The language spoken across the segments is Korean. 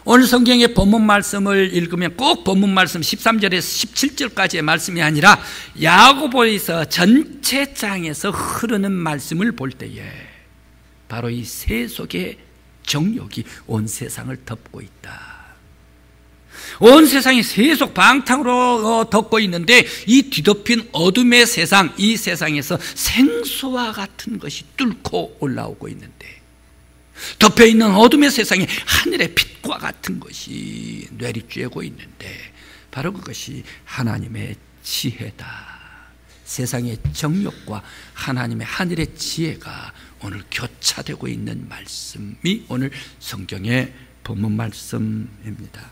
오늘 성경의 본문 말씀을 읽으면 꼭 본문 말씀 13절에서 17절까지의 말씀이 아니라 야고보에서 전체 장에서 흐르는 말씀을 볼 때에 바로 이 세속의 정욕이 온 세상을 덮고 있다. 온 세상이 세속 방탕으로 덮고 있는데 이 뒤덮인 어둠의 세상, 이 세상에서 생수와 같은 것이 뚫고 올라오고 있는데, 덮여있는 어둠의 세상에 하늘의 빛과 같은 것이 내리쬐고 있는데 바로 그것이 하나님의 지혜다. 세상의 정욕과 하나님의 하늘의 지혜가 오늘 교차되고 있는 말씀이 오늘 성경의 본문 말씀입니다.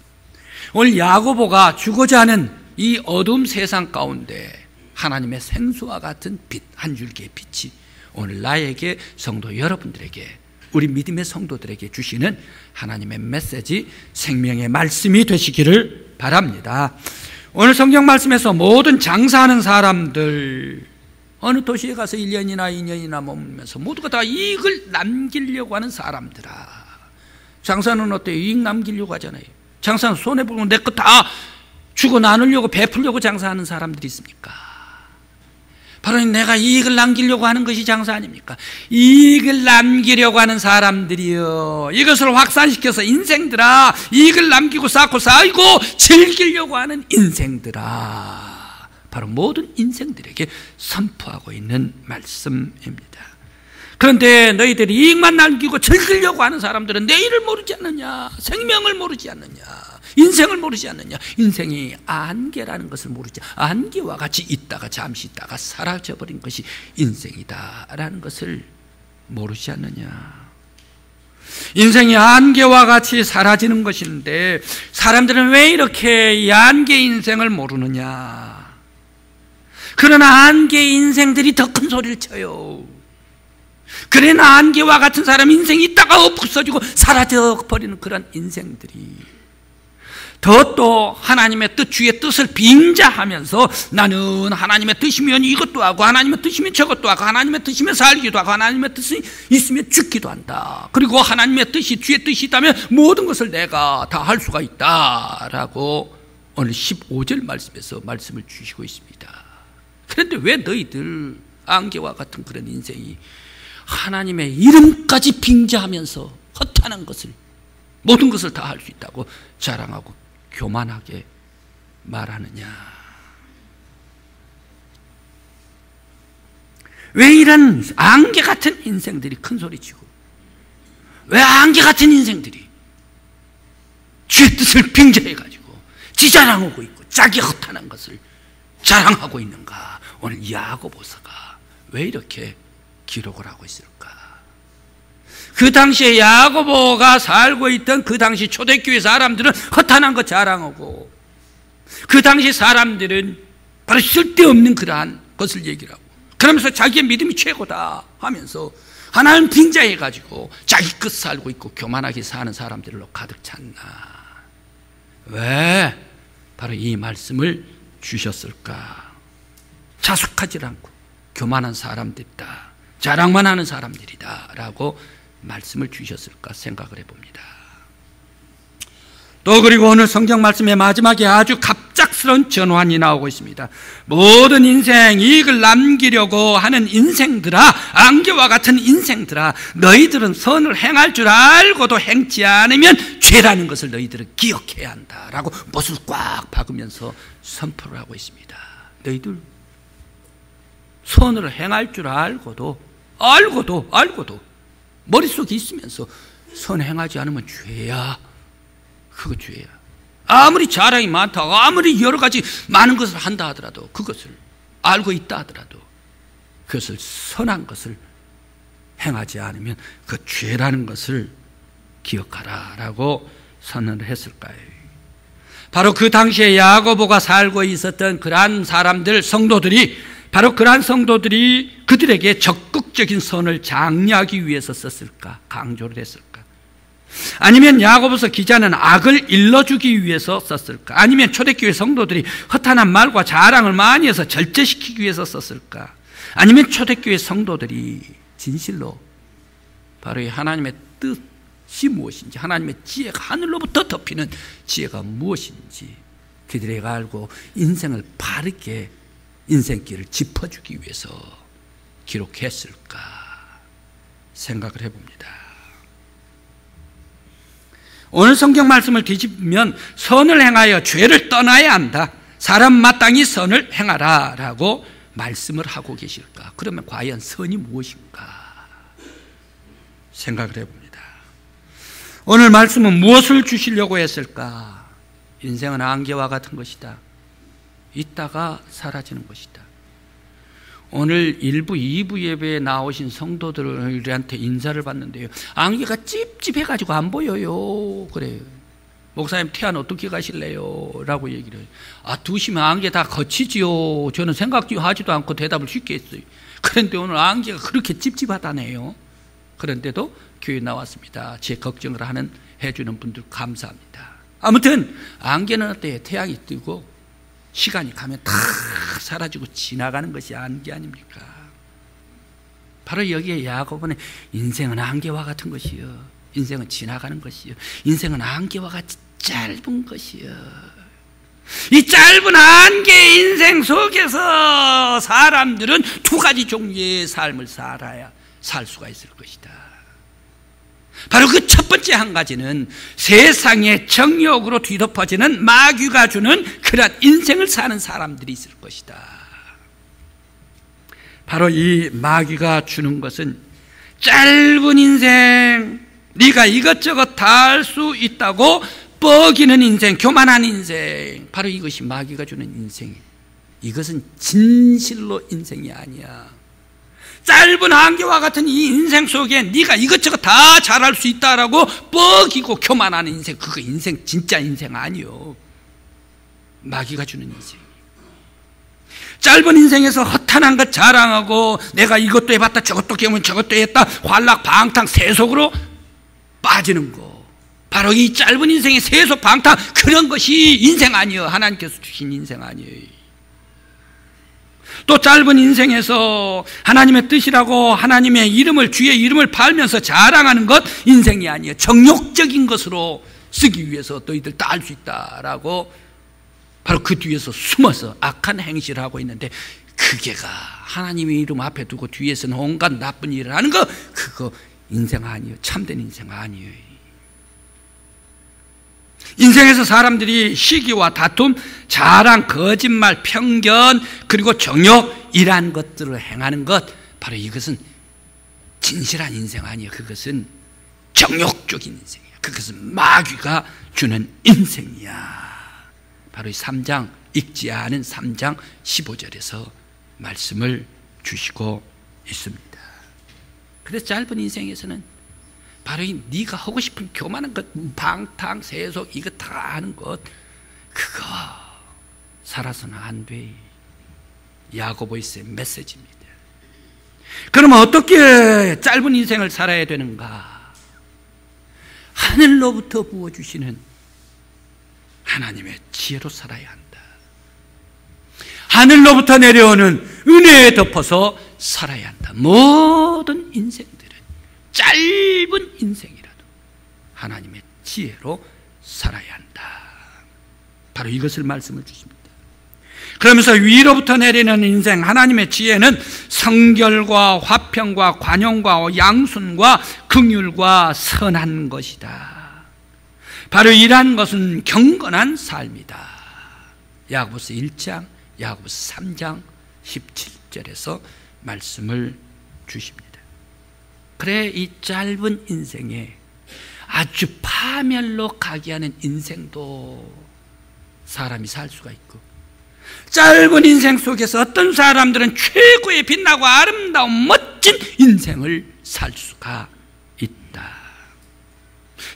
오늘 야고보가 주고자 하는 이 어둠 세상 가운데 하나님의 생수와 같은 빛, 한 줄기의 빛이 오늘 나에게, 성도 여러분들에게, 우리 믿음의 성도들에게 주시는 하나님의 메시지, 생명의 말씀이 되시기를 바랍니다. 오늘 성경 말씀에서 모든 장사하는 사람들, 어느 도시에 가서 1년이나 2년이나 머물면서 모두가 다 이익을 남기려고 하는 사람들아. 장사는 어때요? 이익 남기려고 하잖아요. 장사는 손해보고 내 거 다 주고 나누려고, 베풀려고 장사하는 사람들이 있습니까? 바로 내가 이익을 남기려고 하는 것이 장사 아닙니까? 이익을 남기려고 하는 사람들이요, 이것을 확산시켜서 인생들아, 이익을 남기고 쌓고 쌓이고 즐기려고 하는 인생들아, 바로 모든 인생들에게 선포하고 있는 말씀입니다. 그런데 너희들이 이익만 남기고 즐기려고 하는 사람들은 내일을 모르지 않느냐, 생명을 모르지 않느냐, 인생을 모르지 않느냐. 인생이 안개라는 것을 모르지, 안개와 같이 있다가 잠시 있다가 사라져버린 것이 인생이다라는 것을 모르지 않느냐. 인생이 안개와 같이 사라지는 것인데 사람들은 왜 이렇게 이 안개 인생을 모르느냐. 그러나 안개 인생들이 더 큰 소리를 쳐요. 그러나 안개와 같은 사람 인생이 있다가 없어지고 사라져버리는 그런 인생들이 더 또 하나님의 뜻, 주의 뜻을 빙자하면서 나는 하나님의 뜻이면 이것도 하고 하나님의 뜻이면 저것도 하고 하나님의 뜻이면 살기도 하고 하나님의 뜻이 있으면 죽기도 한다. 그리고 하나님의 뜻이, 주의 뜻이 있다면 모든 것을 내가 다 할 수가 있다라고 오늘 15절 말씀에서 말씀을 주시고 있습니다. 그런데 왜 너희들 안개와 같은 그런 인생이 하나님의 이름까지 빙자하면서 허탄한 것을, 모든 것을 다 할 수 있다고 자랑하고 교만하게 말하느냐. 왜 이런 안개 같은 인생들이 큰 소리치고, 왜 안개 같은 인생들이 주의 뜻을 빙자해가지고 지 자랑하고 있고 자기 허탄한 것을 자랑하고 있는가. 오늘 야고보서가 왜 이렇게 기록을 하고 있을까? 그 당시에 야고보가 살고 있던 그 당시 초대교회 사람들은 허탄한 것 자랑하고, 그 당시 사람들은 바로 쓸데없는 그러한 것을 얘기를 하고, 그러면서 자기의 믿음이 최고다 하면서 하나님 빙자해가지고 자기 끝 살고 있고 교만하게 사는 사람들로 가득 찼나. 왜 바로 이 말씀을 주셨을까? 자숙하지 않고 교만한 사람들이다, 자랑만 하는 사람들이다 라고 말씀을 주셨을까 생각을 해봅니다. 또 그리고 오늘 성경 말씀의 마지막에 아주 갑작스러운 전환이 나오고 있습니다. 모든 인생, 이익을 남기려고 하는 인생들아, 안개와 같은 인생들아, 너희들은 선을 행할 줄 알고도 행치 않으면 죄라는 것을 너희들은 기억해야 한다라고 못을 꽉 박으면서 선포를 하고 있습니다. 너희들 선을 행할 줄 알고도 머릿속에 있으면서 선 행하지 않으면 죄야. 그거 죄야. 아무리 자랑이 많다고, 아무리 여러 가지 많은 것을 한다 하더라도, 그것을 알고 있다 하더라도 그것을 선한 것을 행하지 않으면 그 죄라는 것을 기억하라라고 선언을 했을까요? 바로 그 당시에 야고보가 살고 있었던 그러한 사람들, 성도들이, 바로 그러한 성도들이 그들에게 적극적인 선을 장려하기 위해서 썼을까? 강조를 했을까? 아니면 야고보서 기자는 악을 일러주기 위해서 썼을까? 아니면 초대교회 성도들이 허탄한 말과 자랑을 많이 해서 절제시키기 위해서 썼을까? 아니면 초대교회 성도들이 진실로 바로 이 하나님의 뜻, 무엇인지, 하나님의 지혜가 하늘로부터 덮이는 지혜가 무엇인지 그들에게 알고 인생을 바르게 인생길을 짚어주기 위해서 기록했을까 생각을 해봅니다. 오늘 성경 말씀을 뒤집으면 선을 행하여 죄를 떠나야 한다, 사람 마땅히 선을 행하라 라고 말씀을 하고 계실까? 그러면 과연 선이 무엇인가 생각을 해봅니다. 오늘 말씀은 무엇을 주시려고 했을까? 인생은 안개와 같은 것이다. 있다가 사라지는 것이다. 오늘 1부, 2부 예배에 나오신 성도들한테 인사를 받는데요, 안개가 찝찝해가지고 안 보여요. 그래요. 목사님 태안 어떻게 가실래요? 라고 얘기를 해요. 두시면 안개 다 거치지요. 저는 생각도 하지도 않고 대답을 쉽게 했어요. 그런데 오늘 안개가 그렇게 찝찝하다네요. 그런데도 교회 나왔습니다. 제 걱정을 해주는 분들 감사합니다. 아무튼 안개는 어때요? 태양이 뜨고 시간이 가면 다 사라지고 지나가는 것이 안개 아닙니까? 바로 여기에 야고보는 인생은 안개와 같은 것이요, 인생은 지나가는 것이요, 인생은 안개와 같이 짧은 것이요, 이 짧은 안개 인생 속에서 사람들은 두 가지 종류의 삶을 살 수가 있을 것이다. 바로 그 첫 번째 한 가지는 세상의 정욕으로 뒤덮어지는 마귀가 주는 그런 인생을 사는 사람들이 있을 것이다. 바로 이 마귀가 주는 것은 짧은 인생, 네가 이것저것 다 할 수 있다고 뻐기는 인생, 교만한 인생, 바로 이것이 마귀가 주는 인생이에요. 이것은 진실로 인생이 아니야. 짧은 안개와 같은 이 인생 속에 네가 이것저것 다 잘할 수 있다라고 뻐기고 교만하는 인생, 그거 인생, 진짜 인생 아니요. 마귀가 주는 인생. 짧은 인생에서 허탄한 것 자랑하고 내가 이것도 해봤다 저것도 깨면 저것도 했다 활락 방탕 세속으로 빠지는 거, 바로 이 짧은 인생의 세속 방탕, 그런 것이 인생 아니요. 하나님께서 주신 인생 아니에요. 또 짧은 인생에서 하나님의 뜻이라고 하나님의 이름을, 주의 이름을 팔면서 자랑하는 것 인생이 아니에요. 정욕적인 것으로 쓰기 위해서 너희들 다 할 수 있다라고 바로 그 뒤에서 숨어서 악한 행실을 하고 있는데, 그게가 하나님의 이름 앞에 두고 뒤에서는 온갖 나쁜 일을 하는 거, 그거 인생 아니에요. 참된 인생 아니에요. 인생에서 사람들이 시기와 다툼, 자랑, 거짓말, 편견, 그리고 정욕, 이러한 것들을 행하는 것, 바로 이것은 진실한 인생 아니에요. 그것은 정욕적인 인생이야. 그것은 마귀가 주는 인생이야. 바로 이 3장, 읽지 않은 3장 15절에서 말씀을 주시고 있습니다. 그래서 짧은 인생에서는 바로 이 네가 하고 싶은 교만한 것, 방탕, 세속, 이거 다 하는 것, 그거 살아서는 안 돼. 야고보서의 메시지입니다. 그러면 어떻게 짧은 인생을 살아야 되는가? 하늘로부터 부어주시는 하나님의 지혜로 살아야 한다. 하늘로부터 내려오는 은혜에 덮어서 살아야 한다. 모든 인생들은 짧은 인생이라도 하나님의 지혜로 살아야 한다. 바로 이것을 말씀을 주십니다. 그러면서 위로부터 내리는 인생, 하나님의 지혜는 성결과 화평과 관용과 양순과 긍휼과 선한 것이다. 바로 이러한 것은 경건한 삶이다. 야고보서 1장, 야고보서 3장 17절에서 말씀을 주십니다. 그래, 이 짧은 인생에 아주 파멸로 가게 하는 인생도 사람이 살 수가 있고, 짧은 인생 속에서 어떤 사람들은 최고의 빛나고 아름다운 멋진 인생을 살 수가 있다.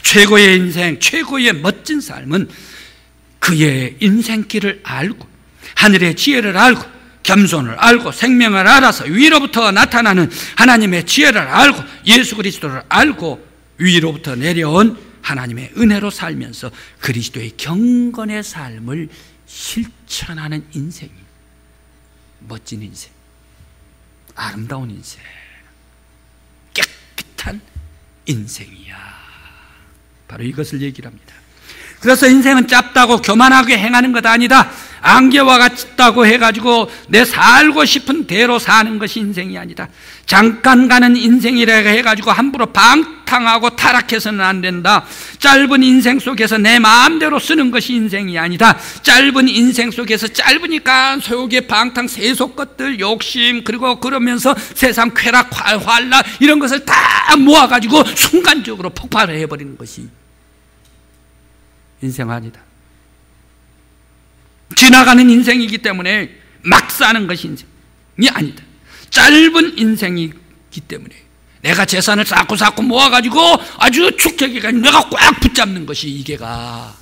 최고의 인생, 최고의 멋진 삶은 그의 인생길을 알고 하늘의 지혜를 알고 겸손을 알고 생명을 알아서 위로부터 나타나는 하나님의 지혜를 알고 예수 그리스도를 알고 위로부터 내려온 하나님의 은혜로 살면서 그리스도의 경건의 삶을 실천하는 인생이 멋진 인생, 아름다운 인생, 깨끗한 인생이야. 바로 이것을 얘기를 합니다. 그래서 인생은 짧다고 교만하게 행하는 것 아니다. 안개와 같다고 해가지고 내 살고 싶은 대로 사는 것이 인생이 아니다. 잠깐 가는 인생이라 해가지고 함부로 방탕하고 타락해서는 안 된다. 짧은 인생 속에서 내 마음대로 쓰는 것이 인생이 아니다. 짧은 인생 속에서 짧으니까 소욕의 방탕, 세속 것들, 욕심, 그리고 그러면서 세상 쾌락, 환락 이런 것을 다 모아가지고 순간적으로 폭발을 해버리는 것이 인생 아니다. 지나가는 인생이기 때문에 막 사는 것이 인생이 아니다. 짧은 인생이기 때문에 내가 재산을 쌓고 모아가지고 아주 축적해가 내가 꽉 붙잡는 것이 이게가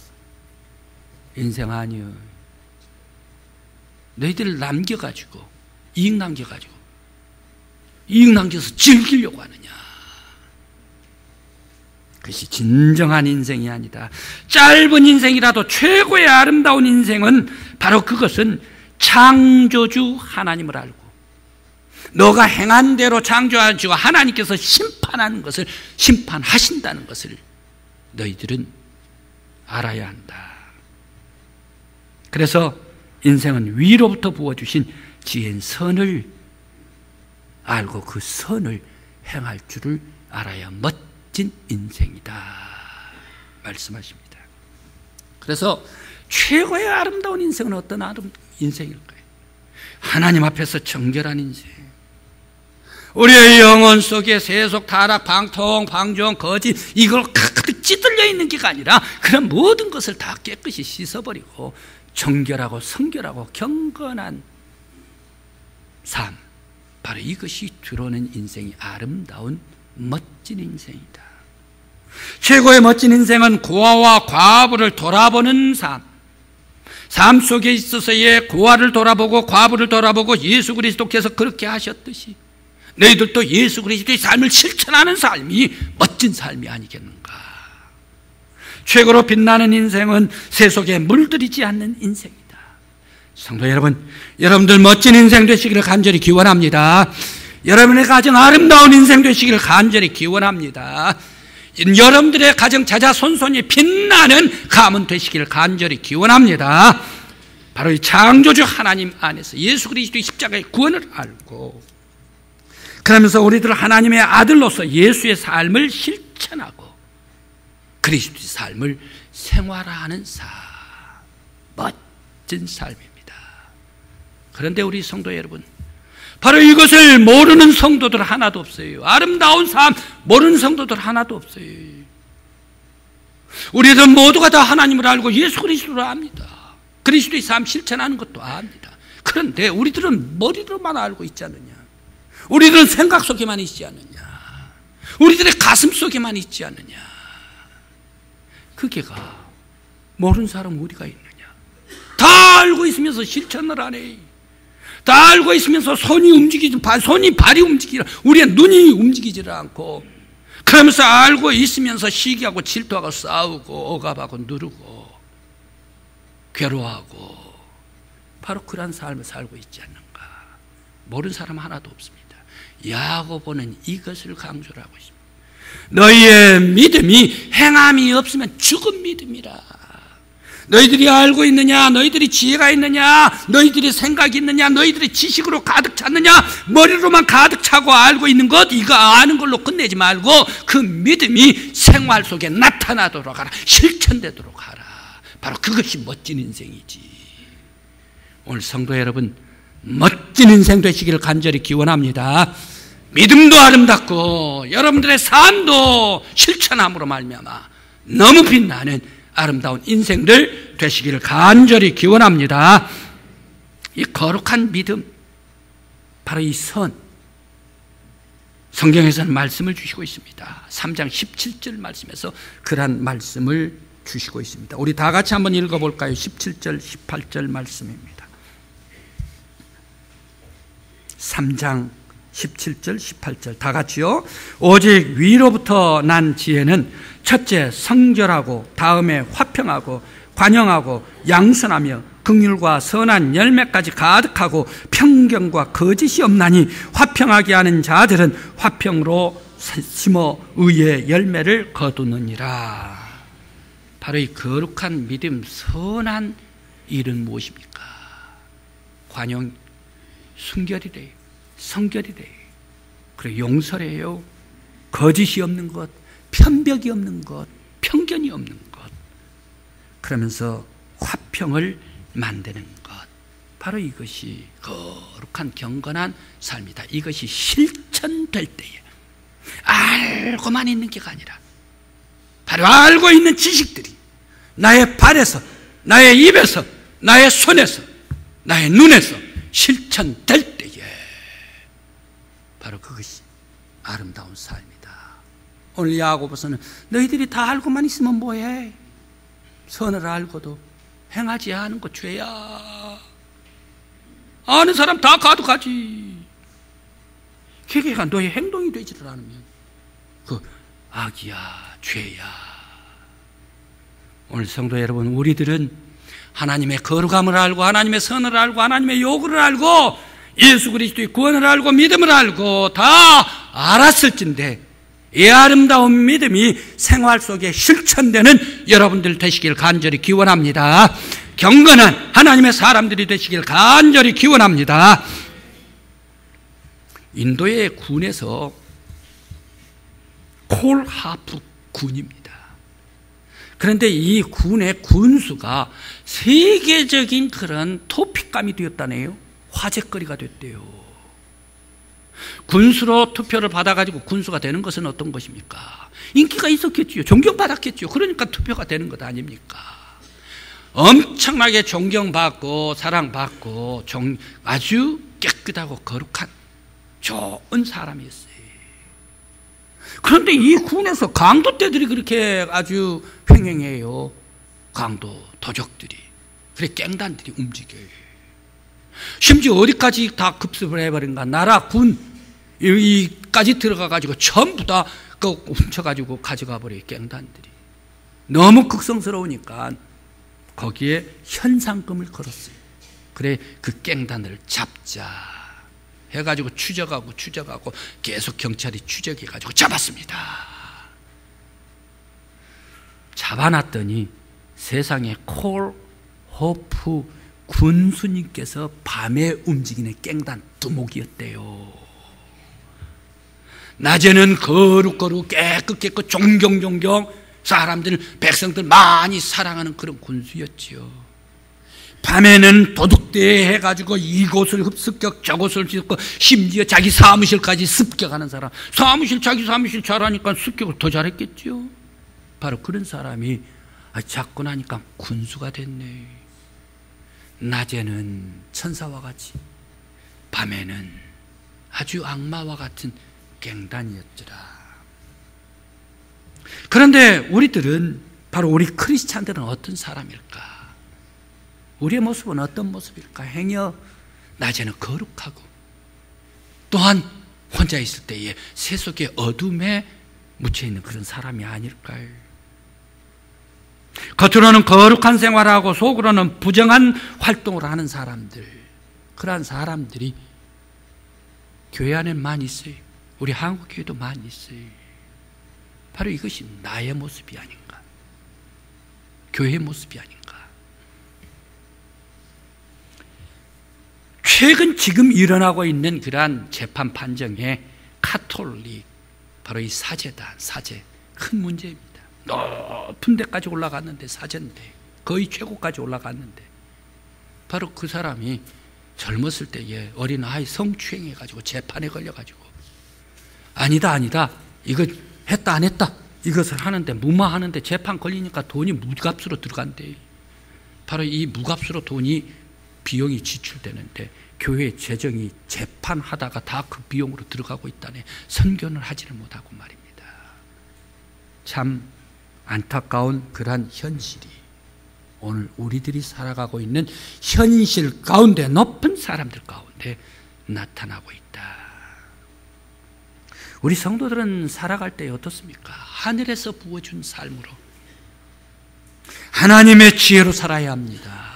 인생 아니여. 너희들 남겨가지고 이익 남겨서 즐기려고 하느냐. 그것이 진정한 인생이 아니다. 짧은 인생이라도 최고의 아름다운 인생은 바로 그것은 창조주 하나님을 알고 너가 행한 대로 창조하시고 하나님께서 심판하는 것을 심판하신다는 것을 너희들은 알아야 한다. 그래서 인생은 위로부터 부어주신 지혜인 선을 알고 그 선을 행할 줄을 알아야 멋진 인생이다 말씀하십니다. 그래서 최고의 아름다운 인생은 어떤 인생일까요? 하나님 앞에서 정결한 인생. 우리의 영혼 속에 세속, 타락, 방통, 방종, 거짓 이걸 가득 찌들려 있는 게 아니라 그런 모든 것을 다 깨끗이 씻어버리고 정결하고 성결하고 경건한 삶, 바로 이것이 들어오는 인생이 아름다운 멋진 인생이다. 최고의 멋진 인생은 고아와 과부를 돌아보는 삶 속에 있어서의 고아를 돌아보고 과부를 돌아보고 예수 그리스도께서 그렇게 하셨듯이 너희들도 예수 그리스도의 삶을 실천하는 삶이 멋진 삶이 아니겠는가. 최고로 빛나는 인생은 세속에 물들이지 않는 인생이다. 성도 여러분, 여러분들 멋진 인생 되시기를 간절히 기원합니다. 여러분의 가정 아름다운 인생 되시기를 간절히 기원합니다. 여러분들의 가정 자자손손이 빛나는 가문 되시기를 간절히 기원합니다. 바로 이 창조주 하나님 안에서 예수 그리스도의 십자가의 구원을 알고 그러면서 우리들 하나님의 아들로서 예수의 삶을 실천하고 그리스도의 삶을 생활화하는 삶, 멋진 삶입니다. 그런데 우리 성도 여러분, 바로 이것을 모르는 성도들 하나도 없어요. 아름다운 삶 모르는 성도들 하나도 없어요. 우리들 모두가 다 하나님을 알고 예수 그리스도를 압니다. 그리스도의 삶 실천하는 것도 압니다. 그런데 우리들은 머리로만 알고 있지 않느냐. 우리들은 생각 속에만 있지 않느냐. 우리들의 가슴 속에만 있지 않느냐. 그게가 모르는 사람 어디가 있느냐. 다 알고 있으면서 실천을 안 해. 다 알고 있으면서 손이 발이 움직이라 우리의 눈이 움직이지를 않고 그러면서 알고 있으면서 시기하고 질투하고 싸우고 억압하고 누르고 괴로워하고 바로 그런 삶을 살고 있지 않는가. 모르는 사람 하나도 없습니다. 야고보는 이것을 강조를 하고 있습니다. 너희의 믿음이 행함이 없으면 죽은 믿음이라. 너희들이 알고 있느냐? 너희들이 지혜가 있느냐? 너희들이 생각이 있느냐? 너희들이 지식으로 가득 찼느냐? 머리로만 가득 차고 알고 있는 것, 이거 아는 걸로 끝내지 말고 그 믿음이 생활 속에 나타나도록 하라. 실천되도록 하라. 바로 그것이 멋진 인생이지. 오늘 성도 여러분, 멋진 인생 되시기를 간절히 기원합니다. 믿음도 아름답고 여러분들의 삶도 실천함으로 말미암아 너무 빛나는 아름다운 인생들 되시기를 간절히 기원합니다. 이 거룩한 믿음, 바로 이 선, 성경에서는 말씀을 주시고 있습니다. 3장 17절 말씀에서 그러한 말씀을 주시고 있습니다. 우리 다 같이 한번 읽어볼까요? 17절 18절 말씀입니다. 3장 17절 18절 다 같이요. 오직 위로부터 난 지혜는 첫째 성결하고 다음에 화평하고 관영하고 양선하며 긍휼과 선한 열매까지 가득하고 편견과 거짓이 없나니 화평하게 하는 자들은 화평으로 심어 의의 열매를 거두느니라. 바로 이 거룩한 믿음, 선한 일은 무엇입니까? 관용, 순결이래요. 성결이래요. 그리고 용서래요. 거짓이 없는 것, 편벽이 없는 것, 편견이 없는 것. 그러면서 화평을 만드는 것. 바로 이것이 거룩한 경건한 삶이다. 이것이 실천될 때에 알고만 있는 게 아니라 바로 알고 있는 지식들이 나의 발에서, 나의 입에서, 나의 손에서, 나의 눈에서 실천될 때에 바로 그것이 아름다운 삶이다. 오늘 야고보서는 너희들이 다 알고만 있으면 뭐해? 선을 알고도 행하지 않은 거 죄야. 아는 사람 다 가득하지. 그게 너의 행동이 되지를 않으면 그 악이야, 죄야. 오늘 성도 여러분, 우리들은 하나님의 거룩함을 알고 하나님의 선을 알고 하나님의 요구를 알고 예수 그리스도의 구원을 알고 믿음을 알고 다 알았을진데 이 아름다운 믿음이 생활 속에 실천되는 여러분들 되시길 간절히 기원합니다. 경건한 하나님의 사람들이 되시길 간절히 기원합니다. 인도의 군에서 콜하프 군입니다. 그런데 이 군의 군수가 세계적인 그런 토픽감이 되었다네요. 화제거리가 됐대요. 군수로 투표를 받아가지고 군수가 되는 것은 어떤 것입니까? 인기가 있었겠지요. 존경받았겠지요. 그러니까 투표가 되는 것 아닙니까? 엄청나게 존경받고 사랑받고 아주 깨끗하고 거룩한 좋은 사람이었어요. 그런데 이 군에서 강도떼들이 그렇게 아주 횡행해요. 강도 도적들이. 그래 갱단들이 움직여요. 심지어 어디까지 다 급습을 해버린가? 나라 군 여기까지 들어가가지고 전부 다 훔쳐가지고 가져가 버려요. 갱단들이. 너무 극성스러우니까 거기에 현상금을 걸었어요. 그래 그 갱단을 잡자 해가지고 추적하고 계속 경찰이 추적해가지고 잡았습니다. 잡아놨더니 세상에 콜 호프 군수님께서 밤에 움직이는 갱단 두목이었대요. 낮에는 거룩 깨끗 존경 사람들 백성들 많이 사랑하는 그런 군수였지요. 밤에는 도둑대 해가지고 이곳을 습격 저곳을 습격 심지어 자기 사무실까지 습격하는 사람. 자기 사무실 잘하니까 습격을 더 잘했겠죠. 바로 그런 사람이 잡고 나니까 군수가 됐네. 낮에는 천사와 같이 밤에는 아주 악마와 같은 갱단이었더라. 그런데 우리들은 바로 우리 크리스찬들은 어떤 사람일까? 우리의 모습은 어떤 모습일까? 행여 낮에는 거룩하고 또한 혼자 있을 때에 세속의 어둠에 묻혀있는 그런 사람이 아닐까요? 겉으로는 거룩한 생활하고 속으로는 부정한 활동을 하는 사람들, 그러한 사람들이 교회 안에 많이 있어요. 우리 한국 교회도 많이 있어요. 바로 이것이 나의 모습이 아닌가? 교회의 모습이 아닌가? 최근 지금 일어나고 있는 그러한 재판 판정에 카톨릭, 바로 이 사제 큰 문제입니다. 높은 데까지 올라갔는데 사제인데 거의 최고까지 올라갔는데 바로 그 사람이 젊었을 때에 어린아이 성추행해가지고 재판에 걸려가지고 아니다 이거 했다 안 했다 이것을 하는데 무마하는데 재판 걸리니까 돈이 무값으로 들어간대. 바로 이 무값으로 돈이 비용이 지출되는데 교회 재정이 재판하다가 다 그 비용으로 들어가고 있다네. 선교는 하지를 못하고 말입니다. 참 안타까운 그러한 현실이 오늘 우리들이 살아가고 있는 현실 가운데 높은 사람들 가운데 나타나고 있다. 우리 성도들은 살아갈 때 어떻습니까? 하늘에서 부어준 삶으로 하나님의 지혜로 살아야 합니다.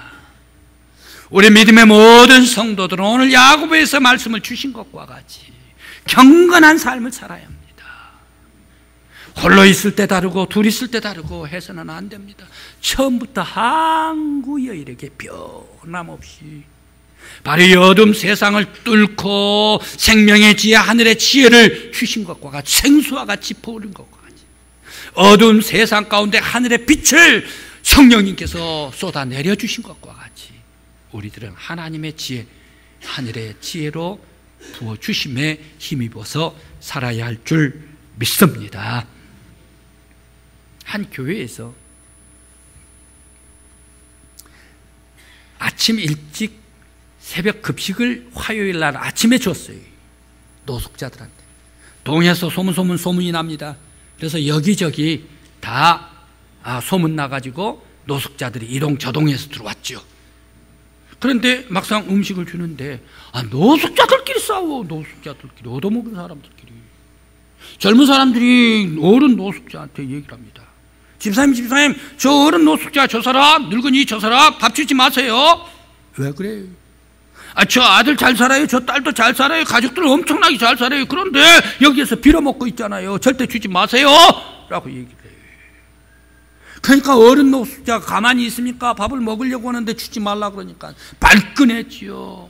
우리 믿음의 모든 성도들은 오늘 야고보에서 말씀을 주신 것과 같이 경건한 삶을 살아야 합니다. 홀로 있을 때 다르고 둘이 있을 때 다르고 해서는 안 됩니다. 처음부터 항구여일에게 변함없이 바로 이 어둠 세상을 뚫고 생명의 지혜, 하늘의 지혜를 주신 것과 같이, 생수와 같이 부어오른 것과 같이, 어둠 세상 가운데 하늘의 빛을 성령님께서 쏟아내려 주신 것과 같이 우리들은 하나님의 지혜, 하늘의 지혜로 부어주심에 힘입어서 살아야 할 줄 믿습니다. 한 교회에서 아침 일찍 새벽 급식을 화요일 날 아침에 줬어요. 노숙자들한테. 동에서 소문이 납니다. 그래서 여기저기 다 소문 나가지고 노숙자들이 이동 저동해서 들어왔죠. 그런데 막상 음식을 주는데 노숙자들끼리 싸워. 노숙자들끼리, 얻어먹은 사람들끼리. 젊은 사람들이 어른 노숙자한테 얘기를 합니다. 집사님, 저 어른 노숙자, 저 사람, 늙은이 저 사람 밥 주지 마세요. 왜 그래요? 저 아들 잘 살아요. 저 딸도 잘 살아요. 가족들 엄청나게 잘 살아요. 그런데 여기에서 빌어먹고 있잖아요. 절대 주지 마세요. 라고 얘기를 해요. 그러니까 어른 노숙자가 가만히 있습니까? 밥을 먹으려고 하는데 주지 말라 그러니까 발끈했지요.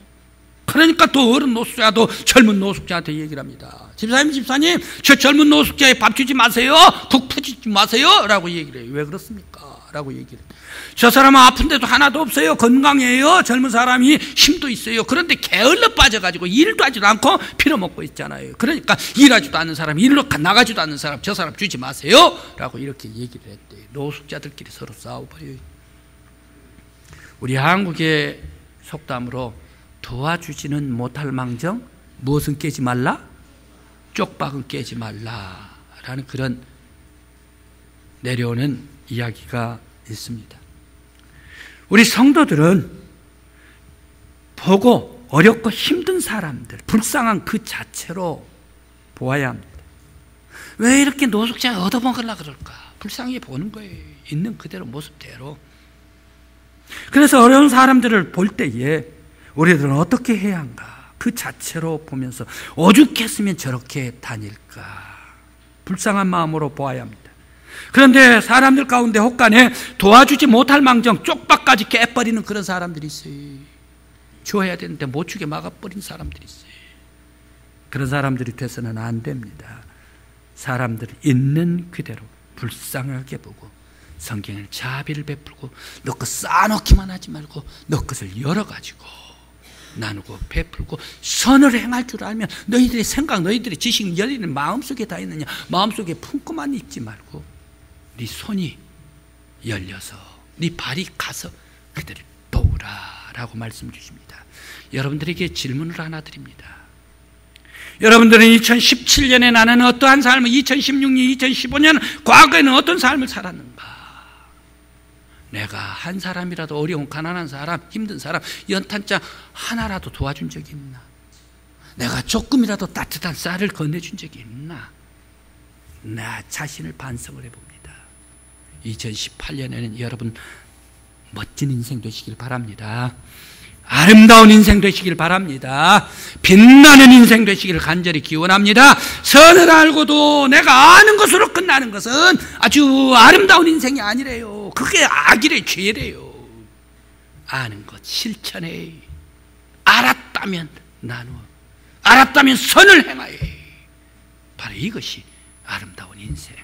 그러니까 또 어른 노숙자도 젊은 노숙자한테 얘기를 합니다. 집사님, 저 젊은 노숙자에 밥 주지 마세요. 국 퍼주지 마세요. 라고 얘기를 해요. 왜 그렇습니까? 라고 얘기를 해요. 저 사람은 아픈 데도 하나도 없어요. 건강해요. 젊은 사람이 힘도 있어요. 그런데 게을러 빠져가지고 일도 하지도 않고 빌어먹고 있잖아요. 그러니까 일하지도 않는 사람, 일로 나가지도 않는 사람, 저 사람 주지 마세요. 라고 이렇게 얘기를 했대요. 노숙자들끼리 서로 싸워버려요. 우리 한국의 속담으로 도와주지는 못할 망정 무엇은 깨지 말라? 쪽박은 깨지 말라라는 그런 내려오는 이야기가 있습니다. 우리 성도들은 보고 어렵고 힘든 사람들, 불쌍한 그 자체로 보아야 합니다. 왜 이렇게 노숙자 얻어먹으려고 그럴까? 불쌍히 보는 거예요. 있는 그대로, 모습대로. 그래서 어려운 사람들을 볼 때에 우리들은 어떻게 해야 한가? 그 자체로 보면서 오죽했으면 저렇게 다닐까? 불쌍한 마음으로 보아야 합니다. 그런데 사람들 가운데 혹간에 도와주지 못할 망정 쪽박까지 깨버리는 그런 사람들이 있어요. 줘야 되는데 못 주게 막아버린 사람들이 있어요. 그런 사람들이 돼서는 안 됩니다. 사람들이 있는 그대로 불쌍하게 보고 성경에 자비를 베풀고 너 것 쌓아놓기만 하지 말고 너 것을 열어가지고 나누고 베풀고 선을 행할 줄 알면 너희들의 생각, 너희들의 지식, 열리는 마음속에 다 있느냐? 마음속에 품고만 있지 말고 네 손이 열려서 네 발이 가서 그들을 도우라라고 말씀 주십니다. 여러분들에게 질문을 하나 드립니다. 여러분들은 2017년에 나는 어떠한 삶을, 2016년, 2015년 과거에는 어떤 삶을 살았는가? 내가 한 사람이라도 어려운 가난한 사람, 힘든 사람, 연탄자 하나라도 도와준 적이 있나? 내가 조금이라도 따뜻한 쌀을 건네준 적이 있나? 나 자신을 반성을 해봅니다. 2018년에는 여러분 멋진 인생 되시길 바랍니다. 아름다운 인생 되시길 바랍니다. 빛나는 인생 되시기를 간절히 기원합니다. 선을 알고도 내가 아는 것으로 끝나는 것은 아주 아름다운 인생이 아니래요. 그게 악이래, 죄래요. 아는 것 실천해. 알았다면 나누어, 알았다면 선을 행하여. 바로 이것이 아름다운 인생.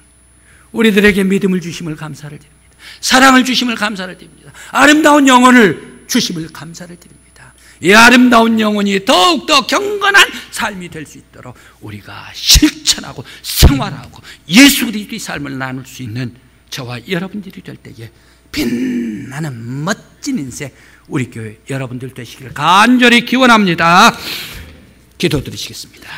우리들에게 믿음을 주심을 감사를 드립니다. 사랑을 주심을 감사를 드립니다. 아름다운 영혼을 주심을 감사를 드립니다. 이 아름다운 영혼이 더욱더 경건한 삶이 될 수 있도록 우리가 실천하고 생활하고 예수 그리스도의 삶을 나눌 수 있는 저와 여러분들이 될 때에 빛나는 멋진 인생 우리 교회 여러분들 되시기를 간절히 기원합니다. 기도드리시겠습니다.